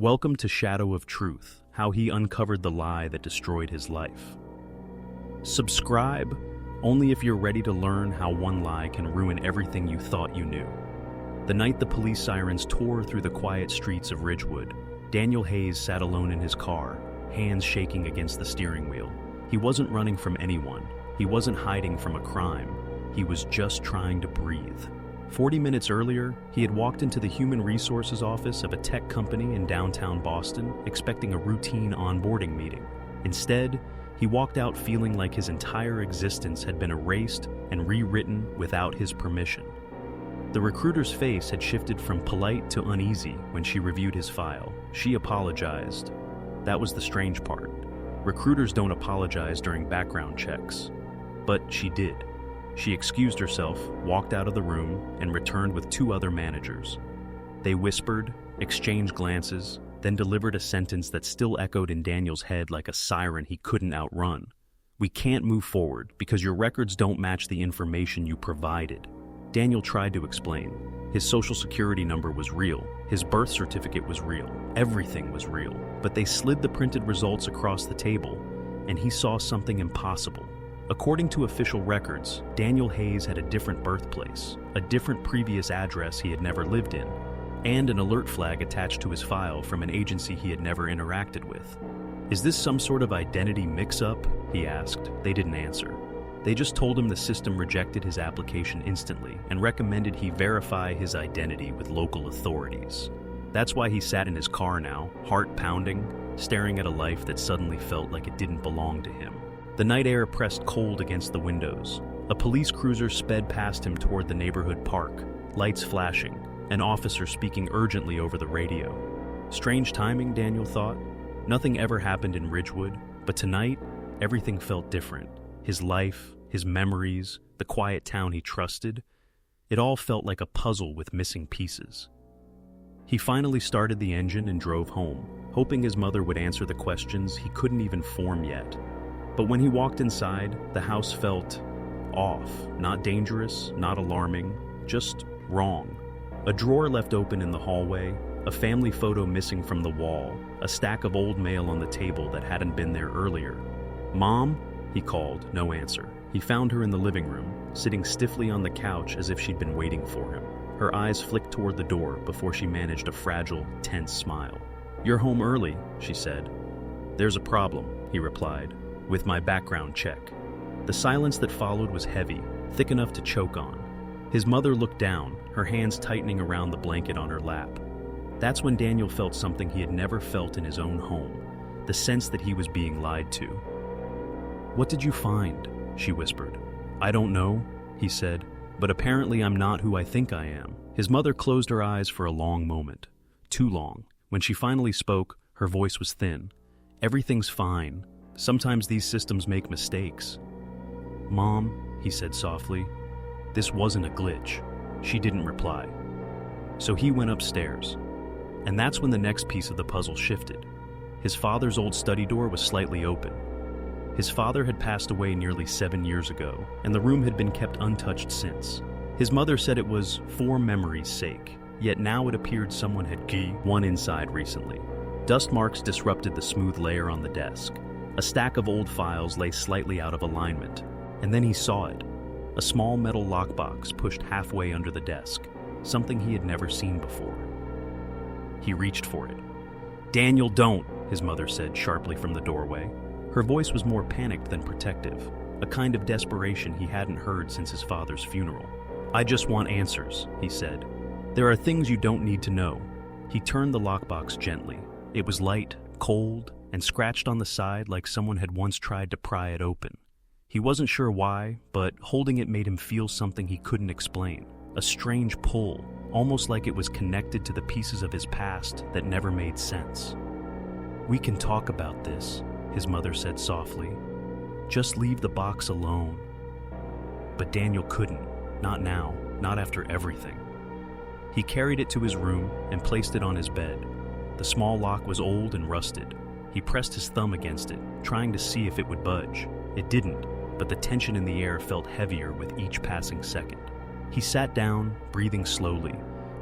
Welcome to Shadow of Truth, how he uncovered the lie that destroyed his life. Subscribe only if you're ready to learn how one lie can ruin everything you thought you knew. The night the police sirens tore through the quiet streets of Ridgewood, Daniel Hayes sat alone in his car, hands shaking against the steering wheel. He wasn't running from anyone. He wasn't hiding from a crime. He was just trying to breathe. 40 minutes earlier, he had walked into the human resources office of a tech company in downtown Boston, expecting a routine onboarding meeting. Instead, he walked out feeling like his entire existence had been erased and rewritten without his permission. The recruiter's face had shifted from polite to uneasy when she reviewed his file. She apologized. That was the strange part. Recruiters don't apologize during background checks. But she did. She excused herself, walked out of the room, and returned with two other managers. They whispered, exchanged glances, then delivered a sentence that still echoed in Daniel's head like a siren he couldn't outrun. "We can't move forward because your records don't match the information you provided." Daniel tried to explain. His social security number was real, his birth certificate was real, everything was real. But they slid the printed results across the table, and he saw something impossible. According to official records, Daniel Hayes had a different birthplace, a different previous address he had never lived in, and an alert flag attached to his file from an agency he had never interacted with. "Is this some sort of identity mix-up?" he asked. They didn't answer. They just told him the system rejected his application instantly and recommended he verify his identity with local authorities. That's why he sat in his car now, heart pounding, staring at a life that suddenly felt like it didn't belong to him. The night air pressed cold against the windows. A police cruiser sped past him toward the neighborhood park, lights flashing, an officer speaking urgently over the radio. Strange timing, Daniel thought. Nothing ever happened in Ridgewood, but tonight, everything felt different. His life, his memories, the quiet town he trusted, it all felt like a puzzle with missing pieces. He finally started the engine and drove home, hoping his mother would answer the questions he couldn't even form yet. But when he walked inside, the house felt off, not dangerous, not alarming, just wrong. A drawer left open in the hallway, a family photo missing from the wall, a stack of old mail on the table that hadn't been there earlier. "Mom?" he called, no answer. He found her in the living room, sitting stiffly on the couch as if she'd been waiting for him. Her eyes flicked toward the door before she managed a fragile, tense smile. "You're home early," she said. "There's a problem," he replied. "With my background check." The silence that followed was heavy, thick enough to choke on. His mother looked down, her hands tightening around the blanket on her lap. That's when Daniel felt something he had never felt in his own home, the sense that he was being lied to. "What did you find?" she whispered. "I don't know," he said, "but apparently I'm not who I think I am." His mother closed her eyes for a long moment. Too long. When she finally spoke, her voice was thin. "Everything's fine. Sometimes these systems make mistakes." "Mom," he said softly, "this wasn't a glitch." She didn't reply. So he went upstairs. And that's when the next piece of the puzzle shifted. His father's old study door was slightly open. His father had passed away nearly 7 years ago, and the room had been kept untouched since. His mother said it was for memory's sake, yet now it appeared someone had keyed one inside recently. Dust marks disrupted the smooth layer on the desk. A stack of old files lay slightly out of alignment, and then he saw it. A small metal lockbox pushed halfway under the desk, something he had never seen before. He reached for it. "Daniel, don't," his mother said sharply from the doorway. Her voice was more panicked than protective, a kind of desperation he hadn't heard since his father's funeral. "I just want answers," he said. "There are things you don't need to know." He turned the lockbox gently. It was light, cold, and scratched on the side like someone had once tried to pry it open. He wasn't sure why, but holding it made him feel something he couldn't explain. A strange pull, almost like it was connected to the pieces of his past that never made sense. "We can talk about this," his mother said softly. "Just leave the box alone." But Daniel couldn't. Not now. Not after everything. He carried it to his room and placed it on his bed. The small lock was old and rusted. He pressed his thumb against it, trying to see if it would budge. It didn't, but the tension in the air felt heavier with each passing second. He sat down, breathing slowly,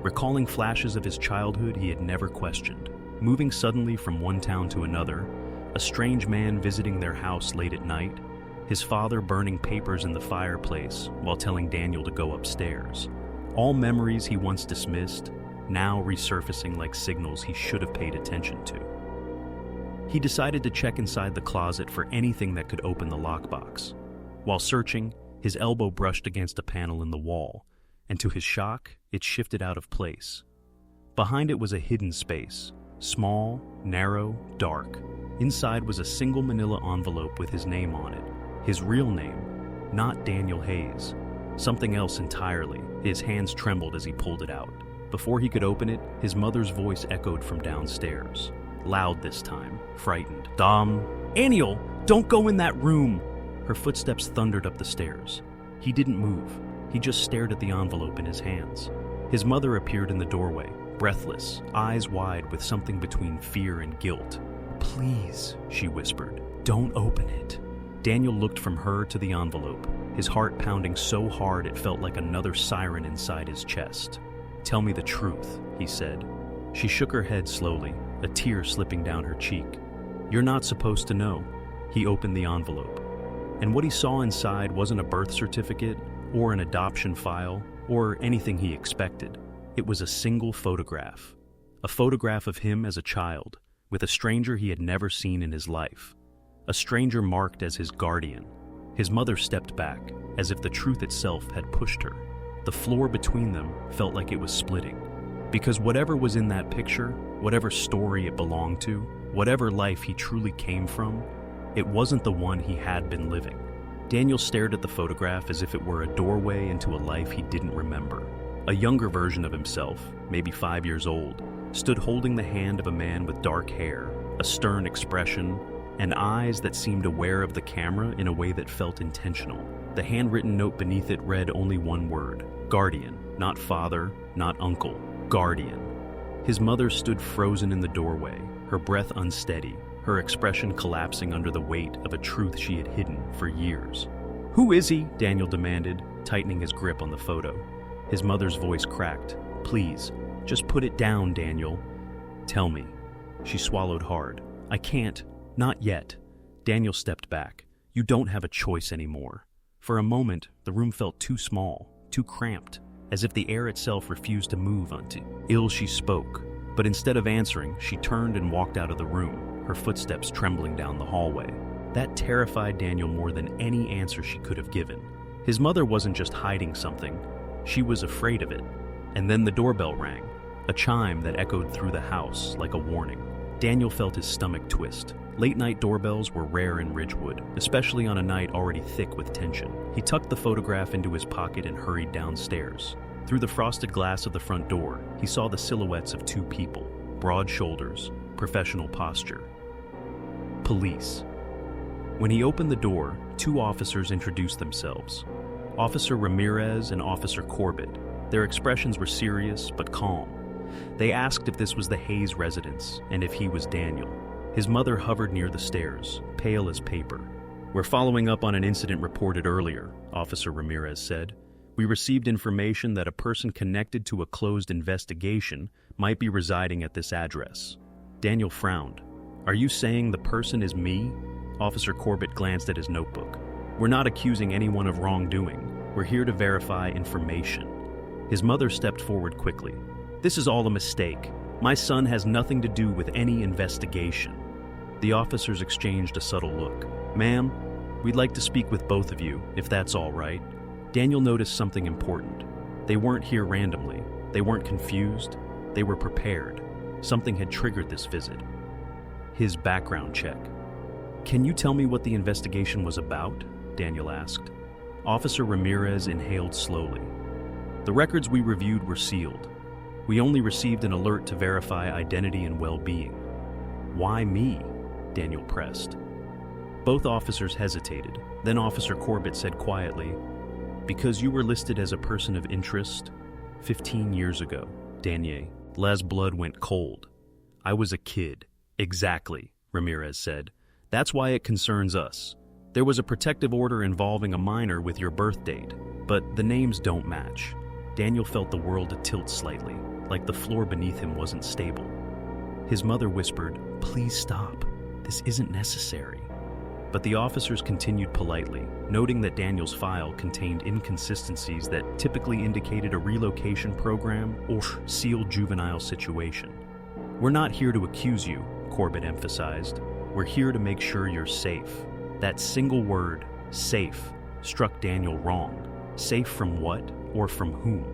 recalling flashes of his childhood he had never questioned. moving suddenly from one town to another, a strange man visiting their house late at night, his father burning papers in the fireplace while telling Daniel to go upstairs. All memories he once dismissed, now resurfacing like signals he should have paid attention to. He decided to check inside the closet for anything that could open the lockbox. While searching, his elbow brushed against a panel in the wall, and to his shock, it shifted out of place. Behind it was a hidden space, small, narrow, dark. Inside was a single manila envelope with his name on it. His real name, not Daniel Hayes. Something else entirely. His hands trembled as he pulled it out. Before he could open it, his mother's voice echoed from downstairs. Loud this time, frightened. Daniel, don't go in that room! Her footsteps thundered up the stairs. He didn't move. He just stared at the envelope in his hands. His mother appeared in the doorway, breathless, eyes wide with something between fear and guilt. "Please," she whispered, "don't open it." Daniel looked from her to the envelope, his heart pounding so hard it felt like another siren inside his chest. "Tell me the truth," he said. She shook her head slowly, a tear slipping down her cheek. "You're not supposed to know." He opened the envelope, and what he saw inside wasn't a birth certificate or an adoption file or anything he expected. It was a single photograph. A photograph of him as a child, with a stranger he had never seen in his life. A stranger marked as his guardian. His mother stepped back, as if the truth itself had pushed her. The floor between them felt like it was splitting. Because whatever was in that picture, whatever story it belonged to, whatever life he truly came from, it wasn't the one he had been living. Daniel stared at the photograph as if it were a doorway into a life he didn't remember. A younger version of himself, maybe 5 years old, stood holding the hand of a man with dark hair, a stern expression, and eyes that seemed aware of the camera in a way that felt intentional. The handwritten note beneath it read only one word: guardian, not father, not uncle, guardian. His mother stood frozen in the doorway, her breath unsteady, her expression collapsing under the weight of a truth she had hidden for years. "Who is he?" Daniel demanded, tightening his grip on the photo. His mother's voice cracked. "Please, just put it down, Daniel." "Tell me." She swallowed hard. "I can't. Not yet." Daniel stepped back. "You don't have a choice anymore." For a moment, the room felt too small, too cramped, as if the air itself refused to move unto. Ill she spoke, but instead of answering, she turned and walked out of the room, her footsteps trembling down the hallway. That terrified Daniel more than any answer she could have given. His mother wasn't just hiding something, she was afraid of it. And then the doorbell rang, a chime that echoed through the house like a warning. Daniel felt his stomach twist. Late-night doorbells were rare in Ridgewood, especially on a night already thick with tension. He tucked the photograph into his pocket and hurried downstairs. Through the frosted glass of the front door, he saw the silhouettes of two people, broad shoulders, professional posture. Police. When he opened the door, two officers introduced themselves. Officer Ramirez and Officer Corbett. Their expressions were serious but calm. They asked if this was the Hayes residence and if he was Daniel. His mother hovered near the stairs, pale as paper. "We're following up on an incident reported earlier," Officer Ramirez said. "We received information that a person connected to a closed investigation might be residing at this address." Daniel frowned. "Are you saying the person is me?" Officer Corbett glanced at his notebook. "We're not accusing anyone of wrongdoing. We're here to verify information." His mother stepped forward quickly. "This is all a mistake. My son has nothing to do with any investigation." The officers exchanged a subtle look. "Ma'am, we'd like to speak with both of you, if that's all right." Daniel noticed something important. They weren't here randomly. They weren't confused. They were prepared. Something had triggered this visit. His background check. "Can you tell me what the investigation was about?" Daniel asked. Officer Ramirez inhaled slowly. "The records we reviewed were sealed. We only received an alert to verify identity and well-being." "Why me?" Daniel pressed. Both officers hesitated. Then Officer Corbett said quietly, "Because you were listed as a person of interest 15 years ago." Daniel, Les' blood went cold. "I was a kid." "Exactly," Ramirez said. "That's why it concerns us. There was a protective order involving a minor with your birth date, but the names don't match." Daniel felt the world tilt slightly, like the floor beneath him wasn't stable. His mother whispered, "Please stop. This isn't necessary." But the officers continued politely, noting that Daniel's file contained inconsistencies that typically indicated a relocation program or sealed juvenile situation. "We're not here to accuse you," Corbett emphasized. "We're here to make sure you're safe." That single word, safe, struck Daniel wrong. Safe from what or from whom?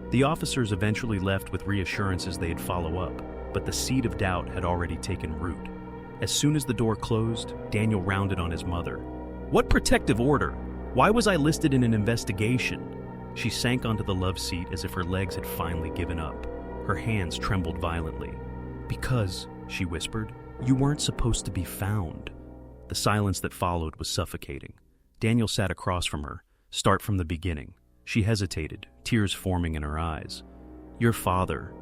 The officers eventually left with reassurances they'd follow up, but the seed of doubt had already taken root. As soon as the door closed, Daniel rounded on his mother. "What protective order? Why was I listed in an investigation?" She sank onto the love seat as if her legs had finally given up. Her hands trembled violently. "Because," she whispered, "you weren't supposed to be found." The silence that followed was suffocating. Daniel sat across from her. Start from the beginning. She hesitated, tears forming in her eyes. "Your father.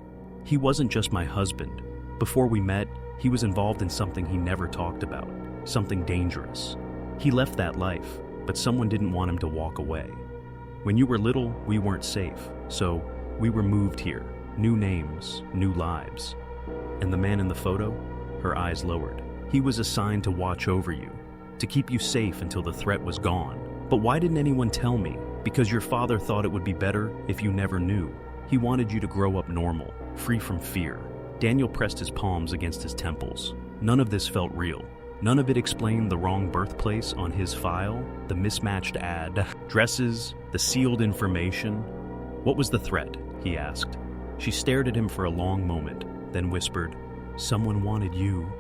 He wasn't just my husband. Before we met, he was involved in something he never talked about, something dangerous. He left that life, but someone didn't want him to walk away. When you were little, we weren't safe, so we were moved here. New names, new lives." And the man in the photo? Her eyes lowered. "He was assigned to watch over you, to keep you safe until the threat was gone. But why didn't anyone tell me? Because your father thought it would be better if you never knew. He wanted you to grow up normal, free from fear." Daniel pressed his palms against his temples. None of this felt real. None of it explained the wrong birthplace on his file, the mismatched addresses, the sealed information. "What was the threat?" he asked. She stared at him for a long moment, then whispered, "Someone wanted you."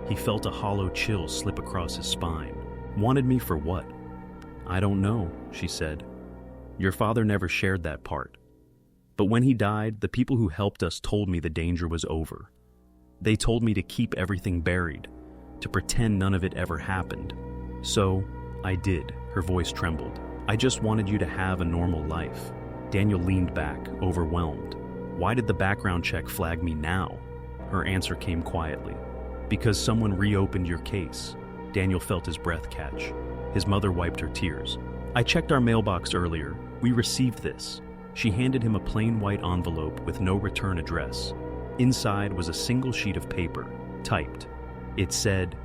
He felt a hollow chill slip across his spine. "Wanted me for what?" "I don't know," she said. "Your father never shared that part. But when he died, the people who helped us told me the danger was over. They told me to keep everything buried, to pretend none of it ever happened. So, I did." Her voice trembled. "I just wanted you to have a normal life." Daniel leaned back, overwhelmed. "Why did the background check flag me now?" Her answer came quietly. "Because someone reopened your case." Daniel felt his breath catch. His mother wiped her tears. "I checked our mailbox earlier. We received this." She handed him a plain white envelope with no return address. Inside was a single sheet of paper, typed. It said,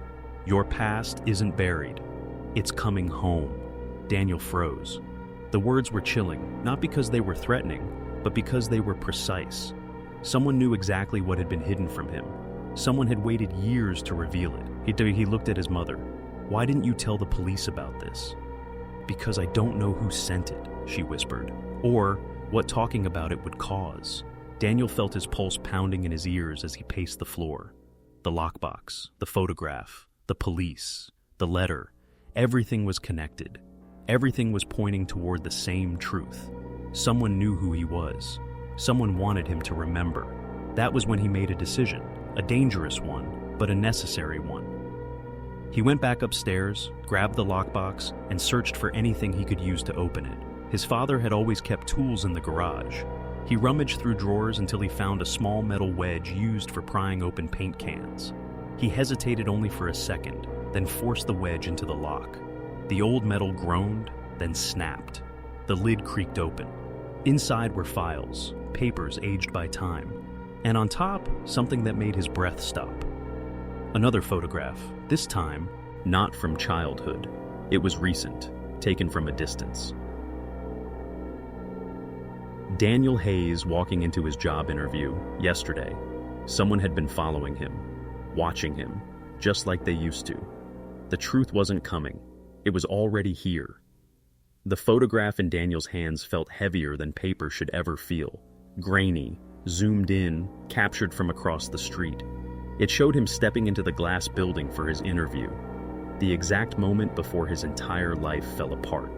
"Your past isn't buried. It's coming home." Daniel froze. The words were chilling, not because they were threatening, but because they were precise. Someone knew exactly what had been hidden from him. Someone had waited years to reveal it. He looked at his mother. "Why didn't you tell the police about this?" "Because I don't know who sent it," she whispered. "Or what talking about it would cause." Daniel felt his pulse pounding in his ears as he paced the floor. The lockbox, the photograph, the police, the letter, everything was connected. Everything was pointing toward the same truth. Someone knew who he was. Someone wanted him to remember. That was when he made a decision, a dangerous one, but a necessary one. He went back upstairs, grabbed the lockbox, and searched for anything he could use to open it. His father had always kept tools in the garage. He rummaged through drawers until he found a small metal wedge used for prying open paint cans. He hesitated only for a second, then forced the wedge into the lock. The old metal groaned, then snapped. The lid creaked open. Inside were files, papers aged by time, and on top, something that made his breath stop. Another photograph, this time, not from childhood. It was recent, taken from a distance. Daniel Hayes walking into his job interview yesterday. Someone had been following him, watching him, just like they used to. The truth wasn't coming. It was already here. The photograph in Daniel's hands felt heavier than paper should ever feel. Grainy, zoomed in, captured from across the street. It showed him stepping into the glass building for his interview, the exact moment before his entire life fell apart.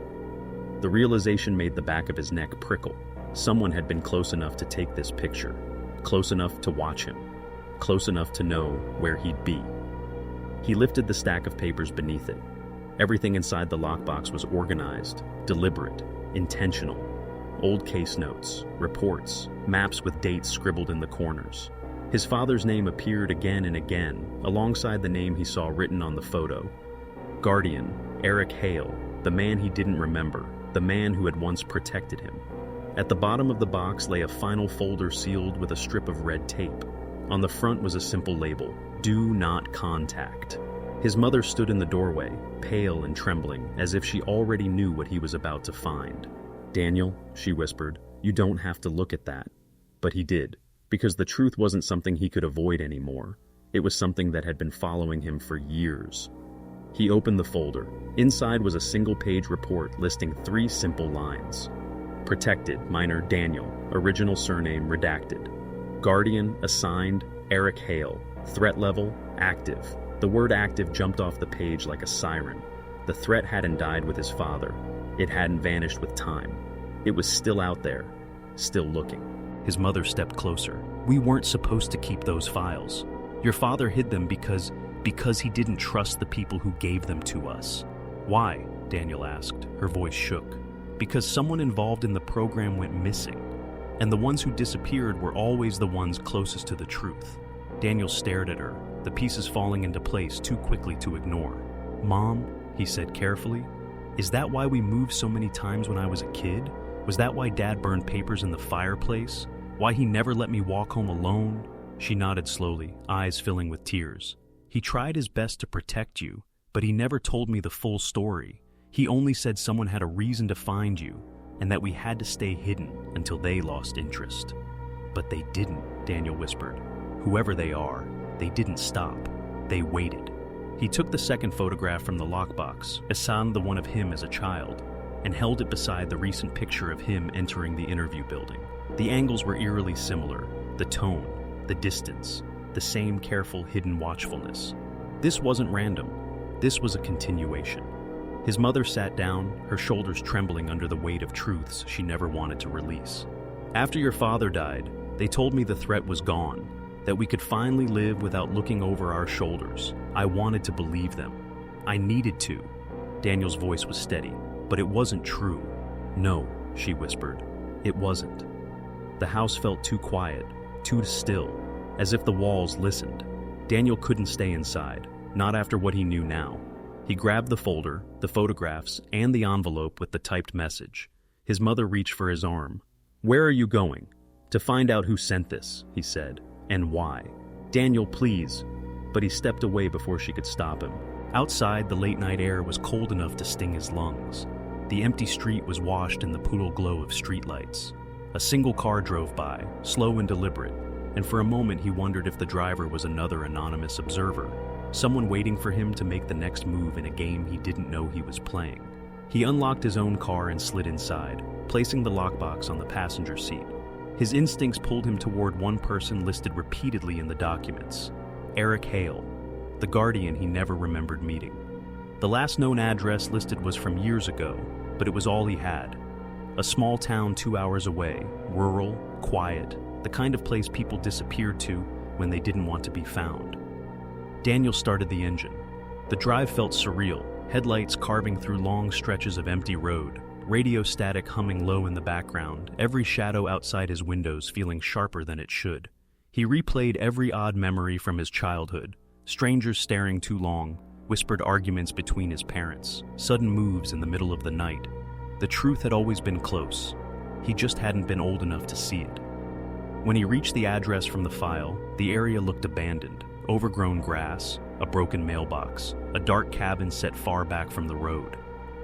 The realization made the back of his neck prickle. Someone had been close enough to take this picture, close enough to watch him, close enough to know where he'd be. He lifted the stack of papers beneath it. Everything inside the lockbox was organized, deliberate, intentional. Old case notes, reports, maps with dates scribbled in the corners. His father's name appeared again and again, alongside the name he saw written on the photo. Guardian, Eric Hale, the man he didn't remember, the man who had once protected him. At the bottom of the box lay a final folder sealed with a strip of red tape. On the front was a simple label: "Do not contact." His mother stood in the doorway, pale and trembling, as if she already knew what he was about to find. "Daniel," she whispered, "you don't have to look at that." But he did, because the truth wasn't something he could avoid anymore. It was something that had been following him for years. He opened the folder. Inside was a single-page report listing 3 simple lines. Protected, minor Daniel, original surname redacted. Guardian, assigned, Eric Hale. Threat level, active. The word active jumped off the page like a siren. The threat hadn't died with his father. It hadn't vanished with time. It was still out there, still looking. His mother stepped closer. "We weren't supposed to keep those files. Your father hid them because he didn't trust the people who gave them to us." "Why?" Daniel asked. Her voice shook. "Because someone involved in the program went missing, and the ones who disappeared were always the ones closest to the truth." Daniel stared at her, the pieces falling into place too quickly to ignore. "Mom," he said carefully, "is that why we moved so many times when I was a kid? Was that why Dad burned papers in the fireplace? Why he never let me walk home alone?" She nodded slowly, eyes filling with tears. "He tried his best to protect you, but he never told me the full story. He only said someone had a reason to find you, and that we had to stay hidden until they lost interest." "But they didn't," Daniel whispered. "Whoever they are, they didn't stop. They waited." He took the second photograph from the lockbox, assigned the one of him as a child, and held it beside the recent picture of him entering the interview building. The angles were eerily similar, the tone, the distance, the same careful hidden watchfulness. This wasn't random. This was a continuation. His mother sat down, her shoulders trembling under the weight of truths she never wanted to release. "After your father died, they told me the threat was gone, that we could finally live without looking over our shoulders. I wanted to believe them. I needed to." Daniel's voice was steady, but it wasn't true. "No," she whispered. "It wasn't." The house felt too quiet, too still, as if the walls listened. Daniel couldn't stay inside, not after what he knew now. He grabbed the folder, the photographs, and the envelope with the typed message. His mother reached for his arm. "Where are you going?" "To find out who sent this," he said. "And why." "Daniel, please." But he stepped away before she could stop him. Outside, the late-night air was cold enough to sting his lungs. The empty street was washed in the poodle glow of streetlights. A single car drove by, slow and deliberate, and for a moment he wondered if the driver was another anonymous observer, someone waiting for him to make the next move in a game he didn't know he was playing. He unlocked his own car and slid inside, placing the lockbox on the passenger seat. His instincts pulled him toward one person listed repeatedly in the documents: Eric Hale, the guardian he never remembered meeting. The last known address listed was from years ago, but it was all he had. A small town 2 hours away, rural, quiet, the kind of place people disappeared to when they didn't want to be found. Daniel started the engine. The drive felt surreal, headlights carving through long stretches of empty road, radio static humming low in the background, every shadow outside his windows feeling sharper than it should. He replayed every odd memory from his childhood: strangers staring too long, whispered arguments between his parents, sudden moves in the middle of the night. The truth had always been close. He just hadn't been old enough to see it. When he reached the address from the file, the area looked abandoned: overgrown grass, a broken mailbox, a dark cabin set far back from the road.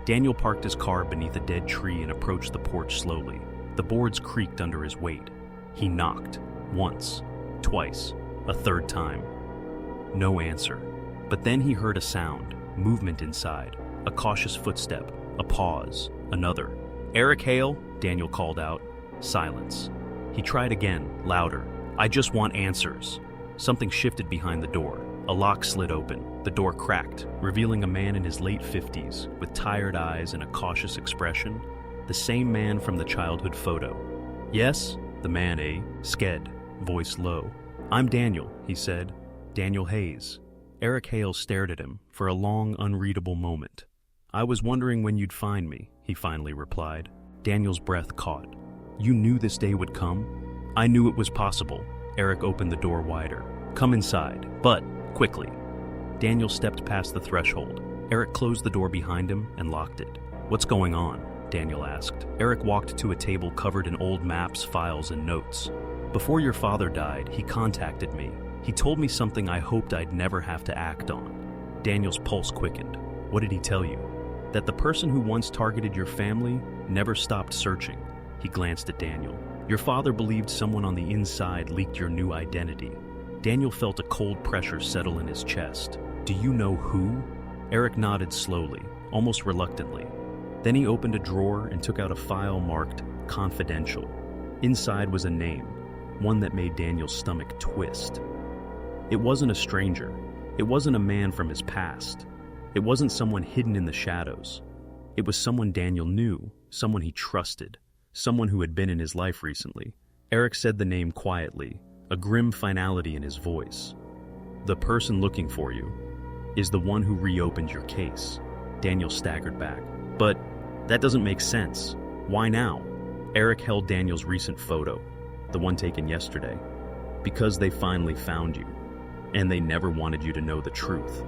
Daniel parked his car beneath a dead tree and approached the porch slowly. The boards creaked under his weight. He knocked, once, twice, a third time. No answer. But then he heard a sound, movement inside, a cautious footstep, a pause, another. "Eric Hale," Daniel called out. Silence. He tried again, louder. "I just want answers." Something shifted behind the door. A lock slid open. The door cracked, revealing a man in his late 50s, with tired eyes and a cautious expression. The same man from the childhood photo. "Yes?" The man, Sked, voice low. "I'm Daniel," he said. "Daniel Hayes." Eric Hale stared at him for a long, unreadable moment. "I was wondering when you'd find me," he finally replied. Daniel's breath caught. "You knew this day would come?" "I knew it was possible." Eric opened the door wider. "Come inside, but quickly." Daniel stepped past the threshold. Eric closed the door behind him and locked it. "What's going on?" Daniel asked. Eric walked to a table covered in old maps, files, and notes. Before your father died, he contacted me. He told me something I hoped I'd never have to act on. Daniel's pulse quickened. What did he tell you? That the person who once targeted your family never stopped searching. He glanced at Daniel. Your father believed someone on the inside leaked your new identity. Daniel felt a cold pressure settle in his chest. Do you know who? Eric nodded slowly, almost reluctantly. Then he opened a drawer and took out a file marked confidential. Inside was a name, one that made Daniel's stomach twist. It wasn't a stranger. It wasn't a man from his past. It wasn't someone hidden in the shadows. It was someone Daniel knew, someone he trusted, someone who had been in his life recently. Eric said the name quietly, a grim finality in his voice. The person looking for you is the one who reopened your case. Daniel staggered back. But that doesn't make sense. Why now? Eric held Daniel's recent photo, the one taken yesterday. Because they finally found you, and they never wanted you to know the truth.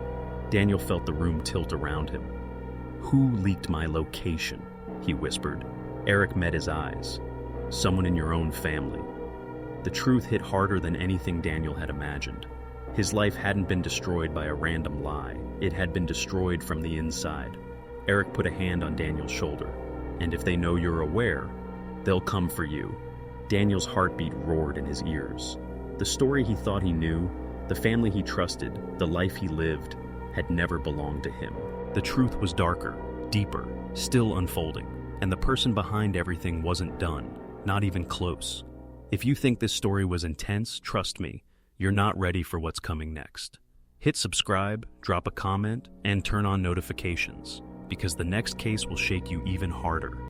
Daniel felt the room tilt around him. Who leaked my location? He whispered. Eric met his eyes. Someone in your own family. The truth hit harder than anything Daniel had imagined. His life hadn't been destroyed by a random lie. It had been destroyed from the inside. Eric put a hand on Daniel's shoulder. And if they know you're aware, they'll come for you. Daniel's heartbeat roared in his ears. The story he thought he knew, the family he trusted, the life he lived, had never belonged to him. The truth was darker, deeper, still unfolding, and the person behind everything wasn't done, not even close. If you think this story was intense, trust me, you're not ready for what's coming next. Hit subscribe, drop a comment, and turn on notifications, because the next case will shake you even harder.